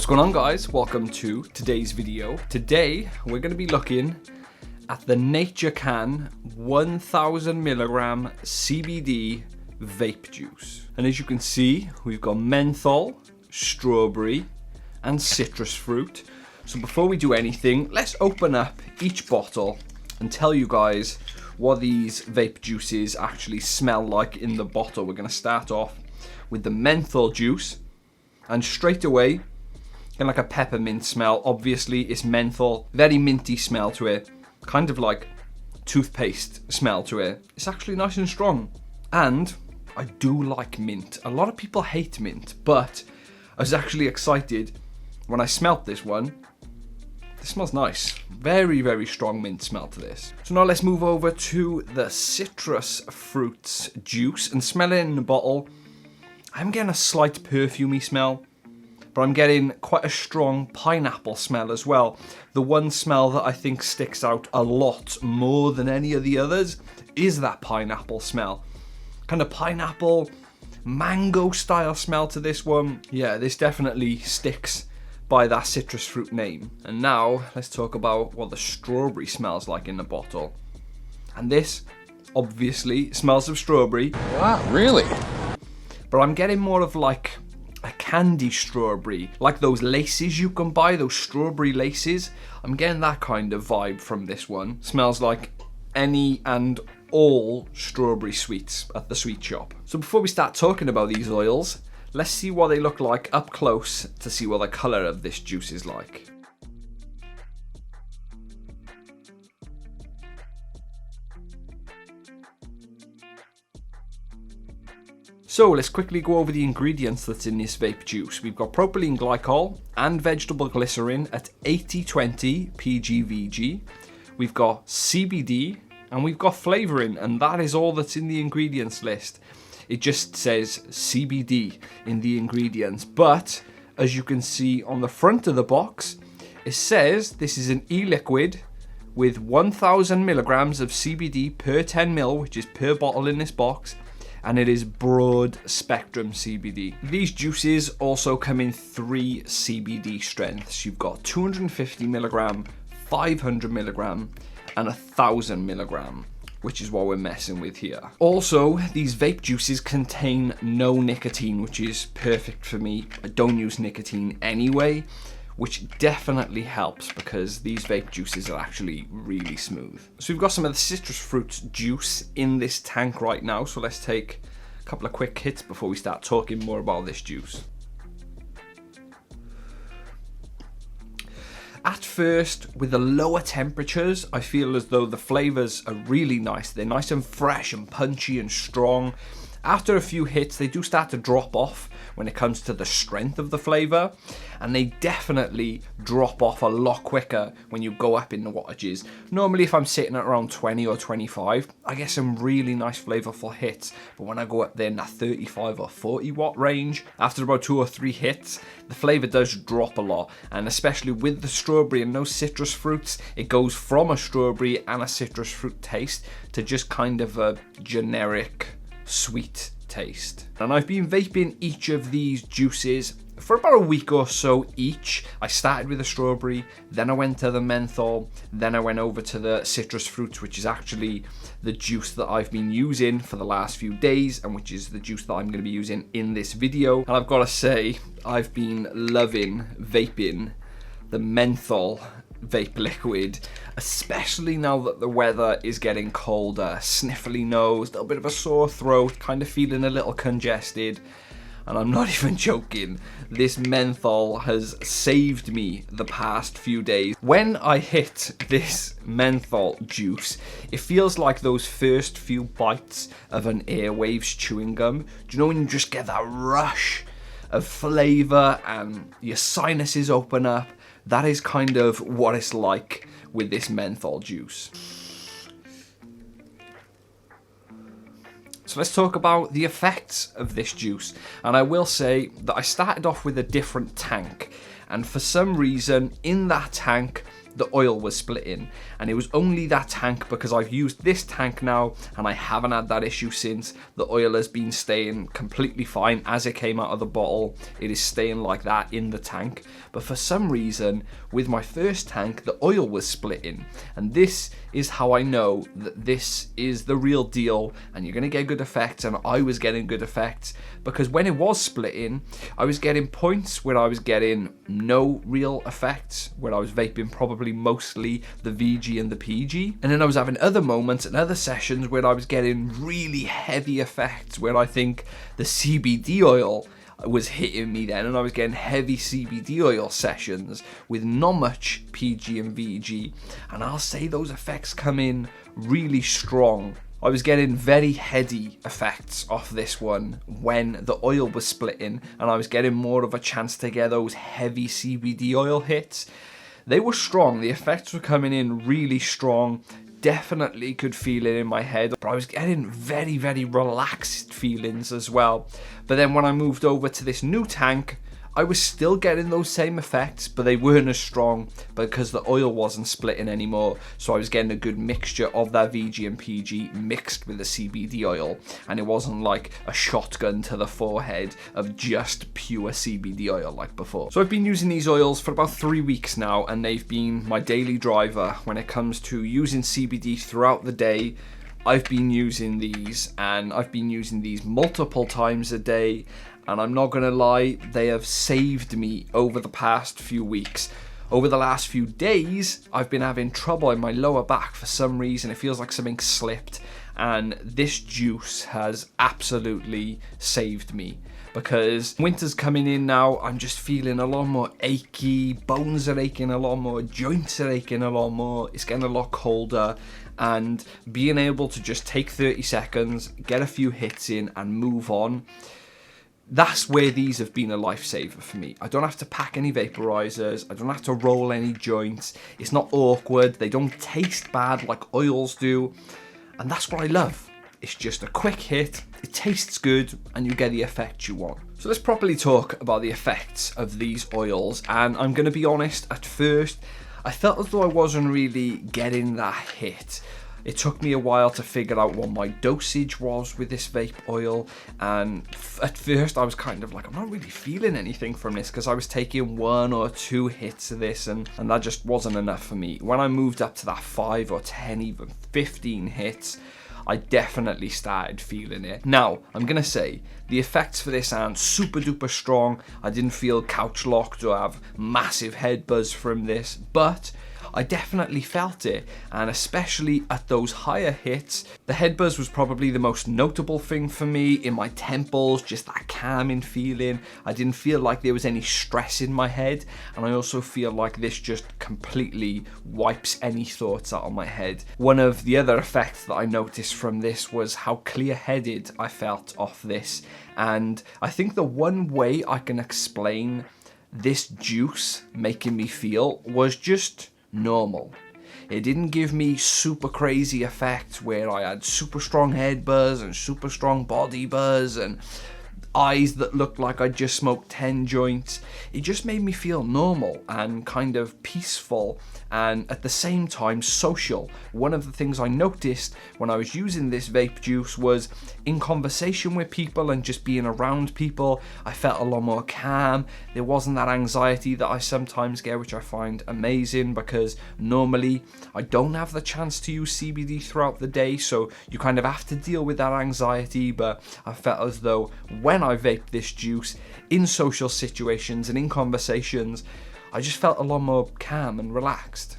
What's going on, guys? Welcome to today's video. Today we're going to be looking at the NatureCan 1000mg CBD vape juice. And as you can see, we've got menthol, strawberry and citrus fruit. So before we do anything, let's open up each bottle and tell you guys what these vape juices actually smell like in the bottle. We're going to start off with the menthol juice, and straight away, kind of like a peppermint smell. Obviously, it's menthol, very minty smell to it, kind of like toothpaste smell to it. It's actually nice and strong, and I do like mint. A lot of people hate mint, but I was actually excited when I smelt this one. It smells nice. Very, very strong mint smell to this. So now let's move over to the citrus fruits juice and smell it in the bottle. I'm getting a slight perfumey smell, but I'm getting quite a strong pineapple smell as well. The one smell that I think sticks out a lot more than any of the others is that pineapple smell. Kind of pineapple, mango style smell to this one. Yeah, this definitely sticks by that citrus fruit name. And now let's talk about what the strawberry smells like in the bottle. And this obviously smells of strawberry. Wow, really? But I'm getting more of like a candy strawberry, like those laces you can buy, those strawberry laces. I'm getting that kind of vibe from this one. Smells like any and all strawberry sweets at the sweet shop. So before we start talking about these oils, let's see what they look like up close to see what the colour of this juice is like. So let's quickly go over the ingredients that's in this vape juice. We've got propylene glycol and vegetable glycerin at 80-20 PGVG. We've got CBD and we've got flavouring, and that is all that's in the ingredients list. It just says CBD in the ingredients, but as you can see on the front of the box, it says this is an e-liquid with 1000mg of CBD per 10ml, which is per bottle in this box, and it is broad spectrum CBD. These juices also come in 3 CBD strengths. You've got 250mg, 500mg, and 1000mg, which is what we're messing with here. Also, these vape juices contain no nicotine, which is perfect for me. I don't use nicotine anyway, which definitely helps because these vape juices are actually really smooth. So we've got some of the citrus fruit juice in this tank right now, so let's take a couple of quick hits before we start talking more about this juice. At first, with the lower temperatures, I feel as though the flavours are really nice. They're nice and fresh and punchy and strong. After a few hits, they do start to drop off when it comes to the strength of the flavour, and they definitely drop off a lot quicker when you go up in the wattages. Normally, if I'm sitting at around 20 or 25, I get some really nice flavourful hits, but when I go up there in that 35 or 40 watt range, after about 2 or 3 hits, the flavour does drop a lot, and especially with the strawberry and those citrus fruits, it goes from a strawberry and a citrus fruit taste to just kind of a generic sweet taste. And I've been vaping each of these juices for about a week or so each. I started with the strawberry, then I went to the menthol, then I went over to the citrus fruits, which is actually the juice that I've been using for the last few days, and which is the juice that I'm going to be using in this video. And I've got to say, I've been loving vaping the menthol vape liquid, especially now that the weather is getting colder. Sniffly nose, a little bit of a sore throat, kind of feeling a little congested, and I'm not even joking, this menthol has saved me the past few days. When I hit this menthol juice, it feels like those first few bites of an Airwaves chewing gum. Do you know when you just get that rush of flavour and your sinuses open up? That is kind of what it's like with this menthol juice. So let's talk about the effects of this juice. And I will say that I started off with a different tank. and for some reason in that tank the oil was splitting, and it was only that tank because I've used this tank now and I haven't had that issue since. The oil has been staying completely fine as it came out of the bottle. It is staying like that in the tank, but for some reason with my first tank the oil was splitting, and this is how I know that this is the real deal and you're going to get good effects. And I was getting good effects because when it was splitting I was getting points where I was getting no real effects, where I was vaping probably mostly the VG and the PG, and then I was having other moments and other sessions where I was getting really heavy effects, where I think the CBD oil was hitting me then, and I was getting heavy CBD oil sessions with not much PG and VG, and I'll say those effects come in really strong. I was getting very heady effects off this one when the oil was splitting, and I was getting more of a chance to get those heavy CBD oil hits. They were strong, the effects were coming in really strong, definitely could feel it in my head, but I was getting very, very relaxed feelings as well. But then when I moved over to this new tank, I was still getting those same effects, but they weren't as strong because the oil wasn't splitting anymore. So I was getting a good mixture of that VG and PG mixed with the CBD oil, and it wasn't like a shotgun to the forehead of just pure CBD oil like before. So I've been using these oils for about 3 weeks now, and they've been my daily driver when it comes to using CBD throughout the day. I've been using these, and I've been using these multiple times a day, and I'm not gonna lie, they have saved me over the past few weeks. Over the last few days, I've been having trouble in my lower back for some reason. It feels like something slipped, and this juice has absolutely saved me, because winter's coming in now. I'm just feeling a lot more achy, bones are aching a lot more, joints are aching a lot more, it's getting a lot colder, and being able to just take 30 seconds, get a few hits in and move on, that's where these have been a lifesaver for me. I don't have to pack any vaporizers, I don't have to roll any joints, it's not awkward, they don't taste bad like oils do, and that's what I love. It's just a quick hit, it tastes good, and you get the effect you want. So let's properly talk about the effects of these oils, and I'm going to be honest, at first I felt as though I wasn't really getting that hit. It took me a while to figure out what my dosage was with this vape oil, and at first I was kind of like, I'm not really feeling anything from this, because I was taking 1 or 2 hits of this, and that just wasn't enough for me. When I moved up to that 5 or 10, even 15 hits, I definitely started feeling it. Now, I'm gonna say, the effects for this aren't super duper strong. I didn't feel couch locked or have massive head buzz from this, but I definitely felt it, and especially at those higher hits, the head buzz was probably the most notable thing for me. In my temples, just that calming feeling. I didn't feel like there was any stress in my head, and I also feel like this just completely wipes any thoughts out of my head. One of the other effects that I noticed from this was how clear-headed I felt off this, and I think the one way I can explain this juice making me feel was just normal. It didn't give me super crazy effects where I had super strong head buzz and super strong body buzz and eyes that looked like I just smoked 10 joints. It just made me feel normal and kind of peaceful, and at the same time social. One of the things I noticed when I was using this vape juice was in conversation with people and just being around people, I felt a lot more calm. There wasn't that anxiety that I sometimes get, which I find amazing, because normally I don't have the chance to use CBD throughout the day, so you kind of have to deal with that anxiety. But I felt as though when I vaped this juice in social situations and in conversations, I just felt a lot more calm and relaxed.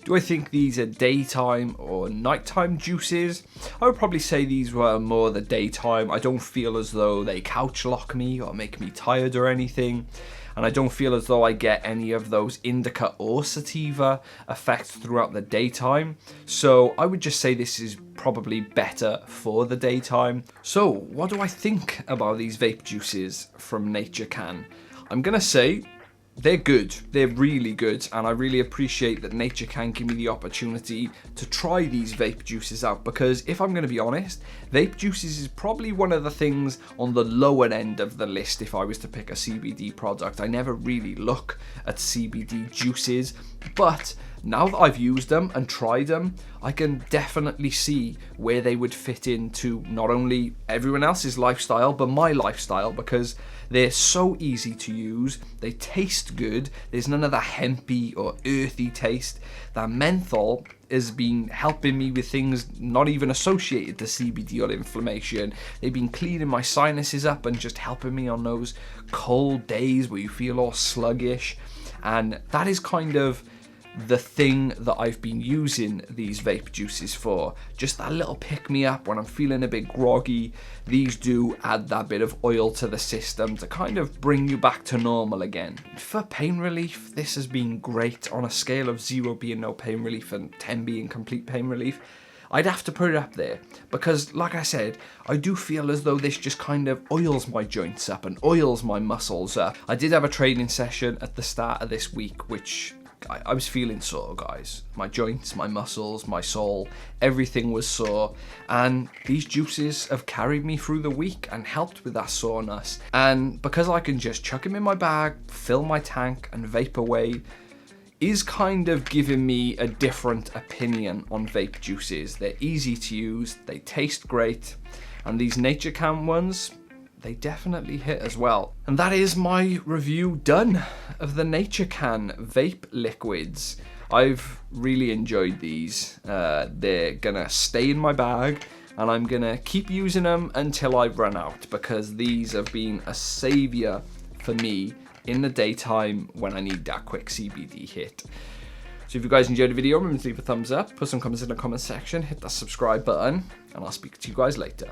Do I think these are daytime or nighttime juices? I would probably say these were more the daytime. I don't feel as though they couch lock me or make me tired or anything. And I don't feel as though I get any of those indica or sativa effects throughout the daytime. So I would just say this is probably better for the daytime. So what do I think about these vape juices from NatureCan? I'm gonna say they're good. They're really good, and I really appreciate that NatureCan give me the opportunity to try these vape juices out, because if I'm going to be honest, vape juices is probably one of the things on the lower end of the list if I was to pick a CBD product. I never really look at CBD juices, but now that I've used them and tried them, I can definitely see where they would fit into not only everyone else's lifestyle, but my lifestyle, because they're so easy to use, they taste good, there's none of that hempy or earthy taste. That menthol has been helping me with things not even associated to CBD or inflammation. They've been cleaning my sinuses up and just helping me on those cold days where you feel all sluggish. And that is kind of the thing that I've been using these vape juices for. Just that little pick-me-up when I'm feeling a bit groggy. These do add that bit of oil to the system to kind of bring you back to normal again. For pain relief, this has been great. On a scale of 0 being no pain relief and 10 being complete pain relief, I'd have to put it up there, because like I said, I do feel as though this just kind of oils my joints up and oils my muscles up. I did have a training session at the start of this week, which I was feeling sore, guys. My joints, my muscles, my soul, everything was sore. And these juices have carried me through the week and helped with that soreness. And because I can just chuck them in my bag, fill my tank and vape away, is kind of giving me a different opinion on vape juices. They're easy to use, they taste great, and these NatureCan ones, they definitely hit as well. And that is my review done of the NatureCan vape liquids. I've really enjoyed these. They're gonna stay in my bag, and I'm gonna keep using them until I run out, because these have been a savior for me in the daytime when I need that quick CBD hit. So if you guys enjoyed the video, remember to leave a thumbs up, put some comments in the comment section, hit that subscribe button, and I'll speak to you guys later.